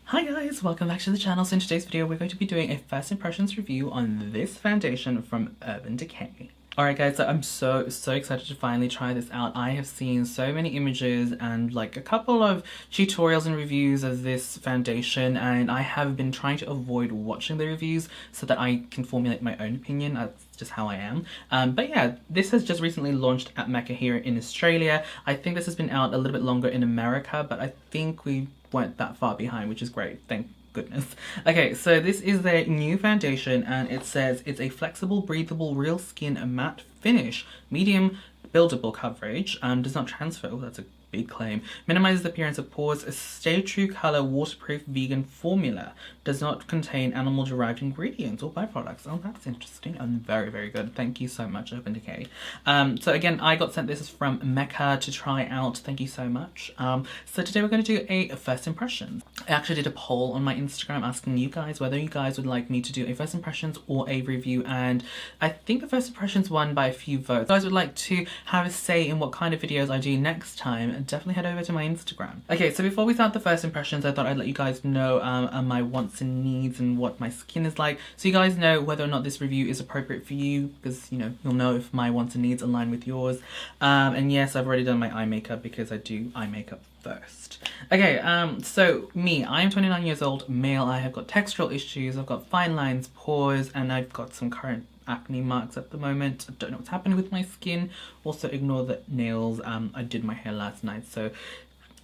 Hi guys, welcome back to the channel. So in today's video we're going to be doing a first impressions review on this foundation from Urban Decay. Alright guys, so I'm so excited to finally try this out. I have seen so many images and like a couple of tutorials and reviews of this foundation, and I have been trying to avoid watching the reviews so that I can formulate my own opinion. That's just how I am. But yeah, this has just recently launched at Mecca here in Australia. I think this has been out a little bit longer in America, but I think we weren't that far behind, which is great. Thank goodness. Okay, so this is their new foundation and it says it's a flexible, breathable, real skin matte finish, medium buildable coverage, does not transfer. Oh, that's a big claim. Minimizes the appearance of pores. A stay true color, waterproof, vegan formula. Does not contain animal derived ingredients or byproducts. Oh, that's interesting and very good. Thank you so much, Urban Decay. So again, I got sent this from Mecca to try out. Thank you so much. So today we're going to do a first impressions. I actually did a poll on my Instagram asking you guys whether you guys would like me to do a first impressions or a review, and I think the first impressions won by a few votes. If you guys would like to have a say in what kind of videos I do next time, definitely head over to my Instagram. Okay, so before we start the first impressions, I thought I'd let you guys know my wants and needs and what my skin is like, so you guys know whether or not this review is appropriate for you, because you know, you'll know if my wants and needs align with yours. And yes, I've already done my eye makeup because I do eye makeup first. Okay, so me, I am 29 years old, male. I have got textural issues, I've got fine lines, pores, and I've got some current acne marks at the moment. I don't know what's happening with my skin. Also ignore the nails. I did my hair last night, so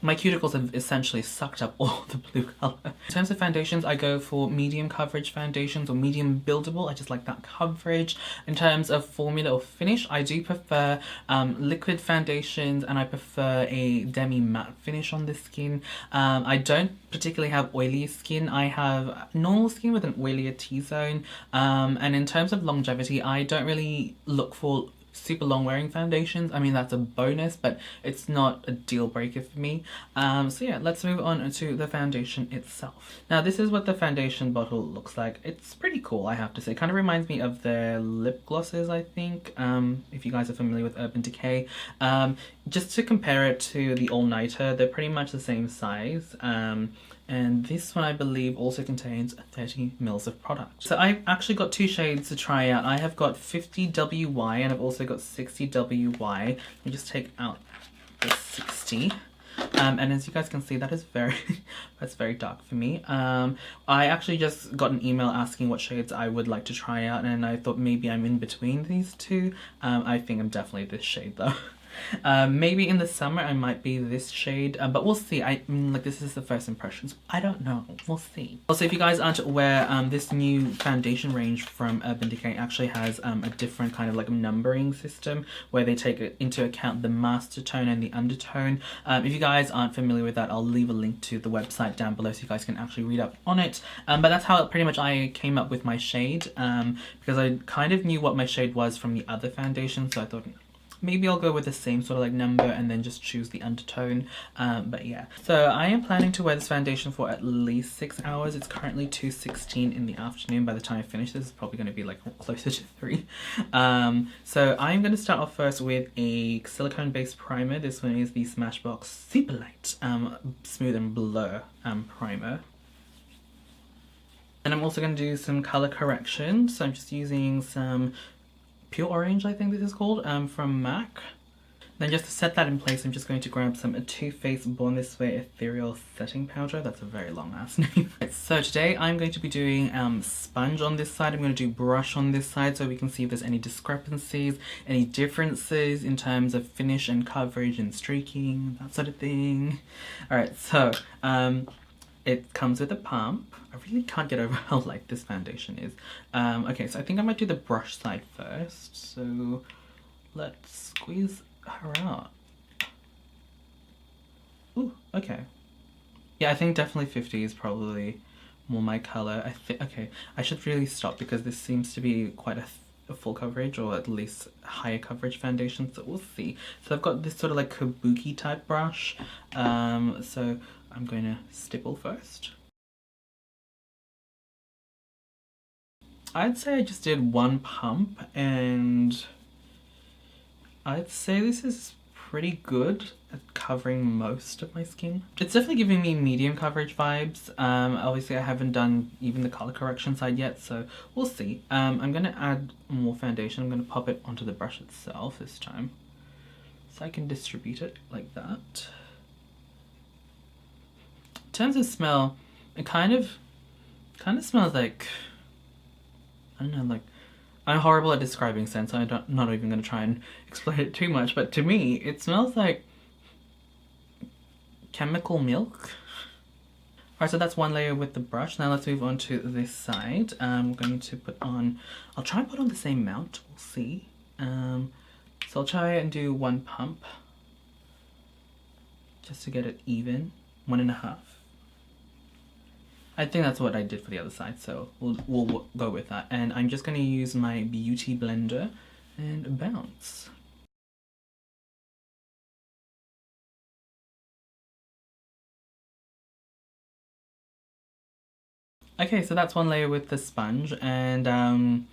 my cuticles have essentially sucked up all the blue color. In terms of foundations, I go for medium coverage foundations or medium buildable. I just like that coverage. In terms of formula or finish, I do prefer liquid foundations, and I prefer a demi matte finish on the skin. I don't particularly have oily skin. I have normal skin with an oilier T-zone. And in terms of longevity, I don't really look for super long wearing foundations. I mean, that's a bonus, but it's not a deal breaker for me. So yeah, let's move on to the foundation itself. Now this is what the foundation bottle looks like. It's pretty cool, I have to say. It kind of reminds me of their lip glosses, I think, if you guys are familiar with Urban Decay. Just to compare it to the All Nighter, they're pretty much the same size. And this one I believe also contains 30 mils of product. So I've actually got two shades to try out. I have got 50WY and I've also got 60WY. Let me just take out the 60. And as you guys can see, that is that's very dark for me. I actually just got an email asking what shades I would like to try out, and I thought maybe I'm in between these two. I think I'm definitely this shade though. Maybe in the summer I might be this shade, but we'll see. I mean, like, this is the first impressions. I don't know, we'll see. Also, if you guys aren't aware, this new foundation range from Urban Decay actually has a different kind of like numbering system where they take into account the master tone and the undertone. If you guys aren't familiar with that, I'll leave a link to the website down below so you guys can actually read up on it. But that's how pretty much I came up with my shade, because I kind of knew what my shade was from the other foundation, so I thought maybe I'll go with the same sort of like number and then just choose the undertone. But yeah, so I am planning to wear this foundation for at least 6 hours. It's currently 2:16 in the afternoon. By the time I finish this, it's probably going to be like closer to 3. So I'm going to start off first with a silicone based primer. This one is the Smashbox Super Light Smooth and Blur primer. And I'm also going to do some color correction. So I'm just using some Pure Orange, I think this is called, from MAC. Then just to set that in place, I'm just going to grab some Too Faced Born This Way Ethereal Setting Powder. That's a very long ass name. So today I'm going to be doing sponge on this side. I'm going to do brush on this side so we can see if there's any discrepancies, any differences in terms of finish and coverage and streaking, that sort of thing. Alright, so it comes with a pump. I really can't get over how light this foundation is. Okay, so I think I might do the brush side first. So let's squeeze her out. Ooh, okay. Yeah, I think definitely 50 is probably more my color. Okay, I should really stop because this seems to be quite a full coverage, or at least higher coverage foundation, so we'll see. So I've got this sort of like kabuki type brush. So I'm going to stipple first. I'd say I just did one pump, and I'd say this is pretty good at covering most of my skin. It's definitely giving me medium coverage vibes. Obviously I haven't done even the color correction side yet, so we'll see. I'm gonna add more foundation. I'm gonna pop it onto the brush itself this time, so I can distribute it like that. In terms of smell, it kind of smells like, I don't know, like, I'm horrible at describing scents, so I'm not even going to try and explain it too much, but to me, it smells like chemical milk. Alright, so that's one layer with the brush. Now let's move on to this side. We're going to put on, I'll try and put on the same amount, we'll see. So I'll try and do 1 pump, just to get it even, 1.5. I think that's what I did for the other side, so we'll go with that. And I'm just going to use my beauty blender and bounce. Okay, so that's one layer with the sponge, and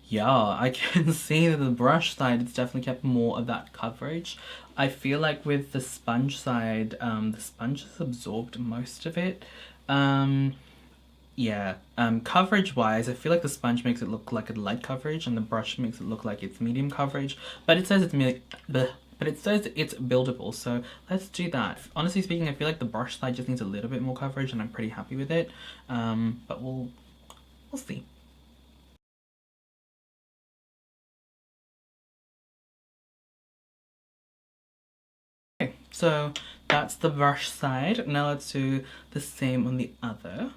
yeah, I can see that the brush side, it's definitely kept more of that coverage. I feel like with the sponge side, the sponge has absorbed most of it. Yeah, coverage wise, I feel like the sponge makes it look like a light coverage and the brush makes it look like it's medium coverage, but it says it's buildable, so let's do that. Honestly speaking, I feel like the brush side just needs a little bit more coverage and I'm pretty happy with it, but we'll see. Okay, so that's the brush side. Now let's do the same on the other.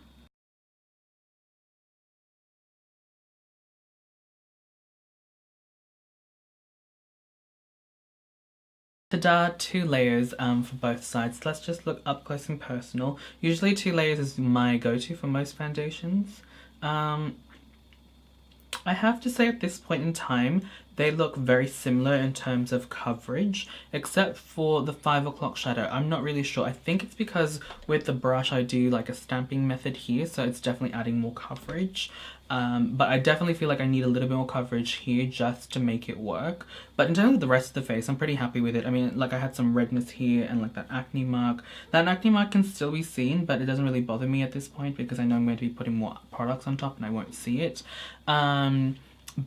Ta-da, 2 layers for both sides. Let's just look up close and personal. Usually 2 layers is my go-to for most foundations. I have to say at this point in time, they look very similar in terms of coverage, except for the 5 o'clock shadow. I'm not really sure. I think it's because with the brush I do like a stamping method here, so it's definitely adding more coverage. But I definitely feel like I need a little bit more coverage here just to make it work. But in terms of the rest of the face, I'm pretty happy with it. I mean, like I had some redness here and like that acne mark. That acne mark can still be seen, but it doesn't really bother me at this point because I know I'm going to be putting more products on top and I won't see it.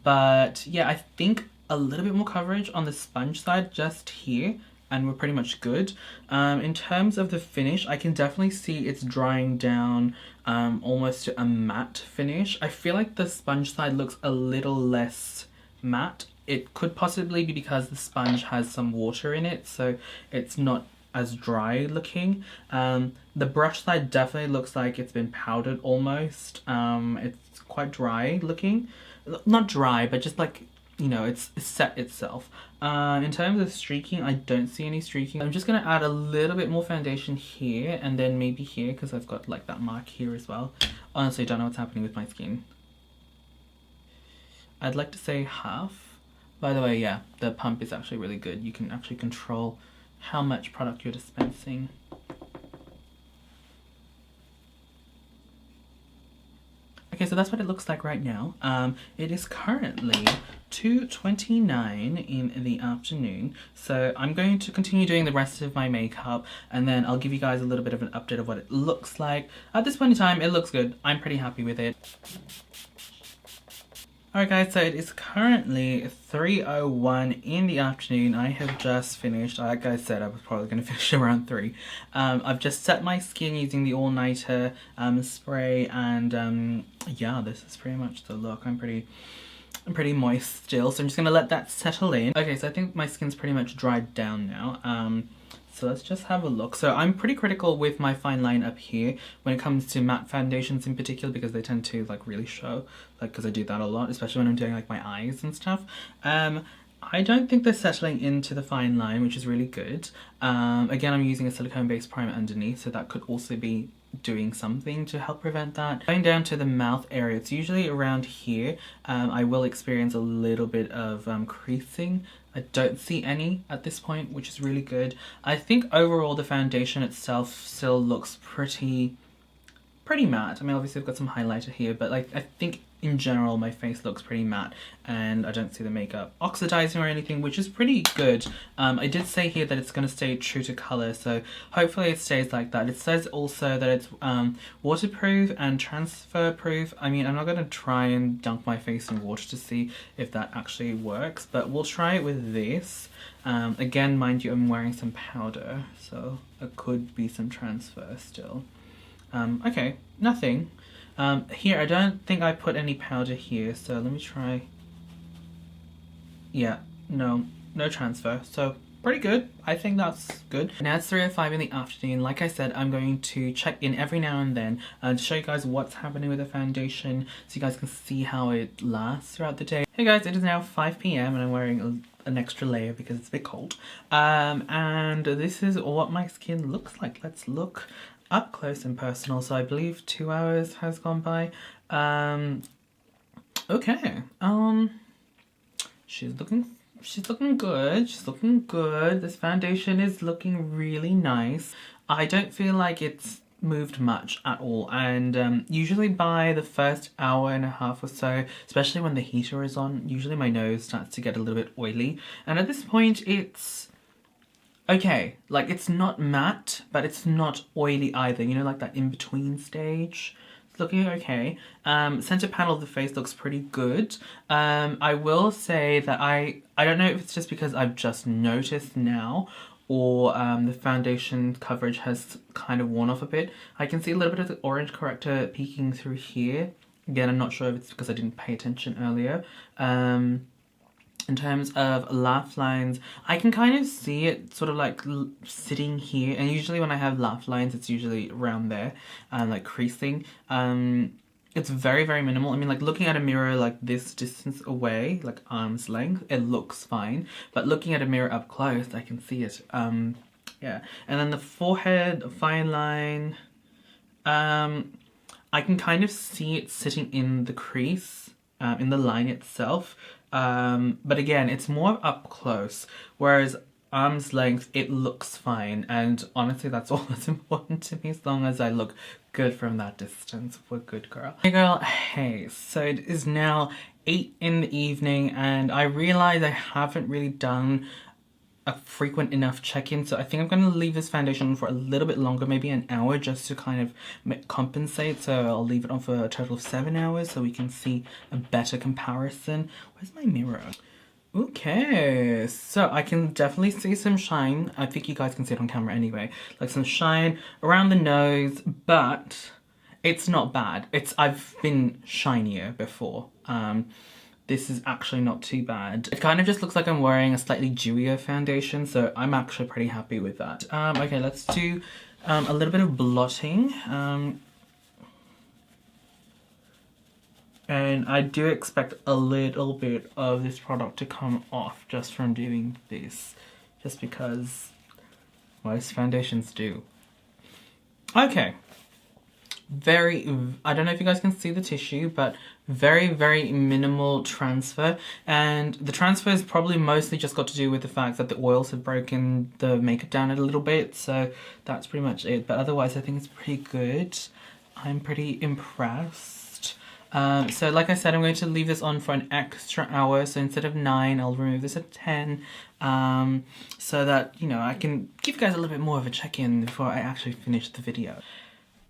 But yeah, I think a little bit more coverage on the sponge side just here and we're pretty much good. In terms of the finish, I can definitely see it's drying down almost to a matte finish. I feel like the sponge side looks a little less matte. It could possibly be because the sponge has some water in it, so it's not as dry looking. The brush side definitely looks like it's been powdered almost. It's quite dry looking. Not dry, but just like, you know, it's set itself. In terms of streaking, I don't see any streaking. I'm just gonna add a little bit more foundation here and then maybe here because I've got like that mark here as well. Honestly, I don't know what's happening with my skin. I'd like to say half. By the way, yeah, the pump is actually really good. You can actually control how much product you're dispensing. Okay, so that's what it looks like right now. It is currently 2:29 in the afternoon, so I'm going to continue doing the rest of my makeup and then I'll give you guys a little bit of an update of what it looks like. At this point in time, it looks good. I'm pretty happy with it. Alright guys, so it is currently 3:01 in the afternoon. I have just finished. Like I said, I was probably going to finish around 3. I've just set my skin using the all-nighter spray and yeah, this is pretty much the look. I'm pretty moist still, so I'm just going to let that settle in. Okay, so I think my skin's pretty much dried down now. So let's just have a look. So I'm pretty critical with my fine line up here when it comes to matte foundations in particular because they tend to like really show, like because I do that a lot, especially when I'm doing like my eyes and stuff. I don't think they're settling into the fine line, which is really good. Again, I'm using a silicone-based primer underneath, so that could also be doing something to help prevent that. Going down to the mouth area, it's usually around here. I will experience a little bit of creasing. I don't see any at this point, which is really good. I think overall the foundation itself still looks pretty matte. I mean, obviously I've got some highlighter here, but like I think in general my face looks pretty matte and I don't see the makeup oxidizing or anything, which is pretty good. I did say here that it's going to stay true to color, so hopefully it stays like that. It says also that it's waterproof and transfer proof. I mean, I'm not going to try and dunk my face in water to see if that actually works, but we'll try it with this. Again, mind you, I'm wearing some powder, so it could be some transfer still. Okay, nothing. Here, I don't think I put any powder here, so let me try. Yeah, no transfer, so pretty good. I think that's good. Now it's 3:05 in the afternoon. Like I said, I'm going to check in every now and then to show you guys what's happening with the foundation so you guys can see how it lasts throughout the day. Hey guys, it is now 5 PM and I'm wearing an extra layer because it's a bit cold. And this is what my skin looks like. Let's look up close and personal. So I believe 2 hours has gone by. Okay. She's looking good. She's looking good. This foundation is looking really nice. I don't feel like it's moved much at all, and usually by the first hour and a half or so, especially when the heater is on, usually my nose starts to get a little bit oily, and at this point it's okay. Like, it's not matte, but it's not oily either, you know, like that in-between stage. It's looking okay. Center panel of the face looks pretty good. I will say that I don't know if it's just because I've just noticed now, or the foundation coverage has kind of worn off a bit. I can see a little bit of the orange corrector peeking through here. Again, I'm not sure if it's because I didn't pay attention earlier. In terms of laugh lines, I can kind of see it sort of like sitting here, and usually when I have laugh lines, it's usually around there, like creasing. It's very, very minimal. I mean, like, looking at a mirror like this distance away, like arm's length, it looks fine. But looking at a mirror up close, I can see it. Yeah. And then the forehead, fine line, I can kind of see it sitting in the crease, in the line itself. But again, it's more up close, whereas arm's length, it looks fine, and honestly that's all that's important to me. As long as I look good from that distance, we're good, girl. Hey girl, hey, so it is now 8 in the evening and I realize I haven't really done a frequent enough check-in, so I think I'm going to leave this foundation for a little bit longer, maybe an hour, just to kind of compensate. So I'll leave it on for a total of 7 hours so we can see a better comparison. Where's my mirror? Okay, so I can definitely see some shine. I think you guys can see it on camera anyway. Like some shine around the nose, but it's not bad. I've been shinier before. This is actually not too bad. It kind of just looks like I'm wearing a slightly dewier foundation, so I'm actually pretty happy with that. Okay, let's do a little bit of blotting. And I do expect a little bit of this product to come off just from doing this, just because most foundations do. Okay. I don't know if you guys can see the tissue, but very, very minimal transfer. And the transfer is probably mostly just got to do with the fact that the oils have broken the makeup down a little bit. So that's pretty much it. But otherwise, I think it's pretty good. I'm pretty impressed. So like I said, I'm going to leave this on for an extra hour. So instead of 9, I'll remove this at 10. So that, you know, I can give you guys a little bit more of a check-in before I actually finish the video.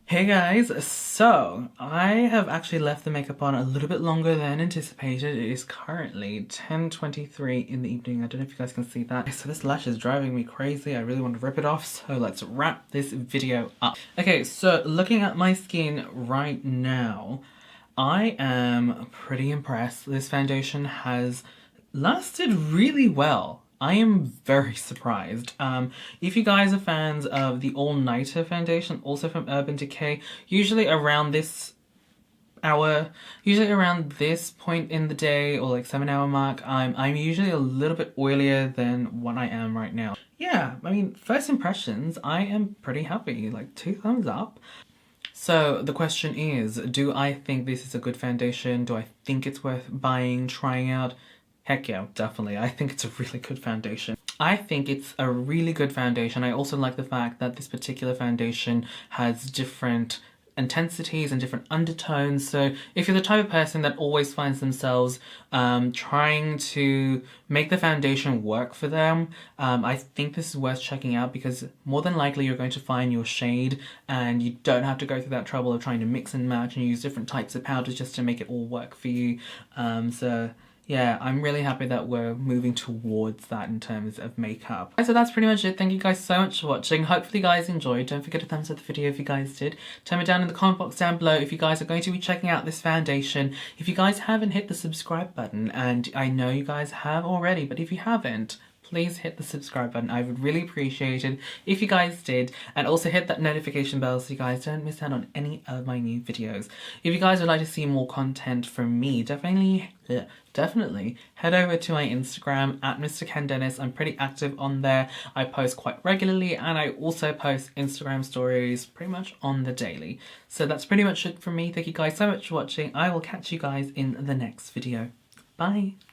Hey guys, so I have actually left the makeup on a little bit longer than anticipated. It is currently 10:23 in the evening. I don't know if you guys can see that. So this lash is driving me crazy. I really want to rip it off, so let's wrap this video up. Okay, so looking at my skin right now, I am pretty impressed. This foundation has lasted really well. I am very surprised. If you guys are fans of the all-nighter foundation, also from Urban Decay, usually around this hour, usually around this point in the day, or like 7-hour mark, I'm usually a little bit oilier than what I am right now. Yeah, I mean, first impressions, I am pretty happy, like 2 thumbs up. So the question is, do I think this is a good foundation? Do I think it's worth buying, trying out? Heck yeah, definitely. I think it's a really good foundation. I think it's a really good foundation. I also like the fact that this particular foundation has different intensities and different undertones. So if you're the type of person that always finds themselves trying to make the foundation work for them, I think this is worth checking out, because more than likely you're going to find your shade and you don't have to go through that trouble of trying to mix and match and use different types of powders just to make it all work for you. So yeah, I'm really happy that we're moving towards that in terms of makeup. So that's pretty much it. Thank you guys so much for watching. Hopefully you guys enjoyed. Don't forget to thumbs up the video if you guys did. Tell me down in the comment box down below if you guys are going to be checking out this foundation. If you guys haven't hit the subscribe button, and I know you guys have already, but if you haven't, please hit the subscribe button. I would really appreciate it if you guys did, and also hit that notification bell so you guys don't miss out on any of my new videos. If you guys would like to see more content from me, definitely head over to my Instagram at MrKenDenis. I'm pretty active on there. I post quite regularly, and I also post Instagram stories pretty much on the daily. So that's pretty much it from me. Thank you guys so much for watching. I will catch you guys in the next video. Bye!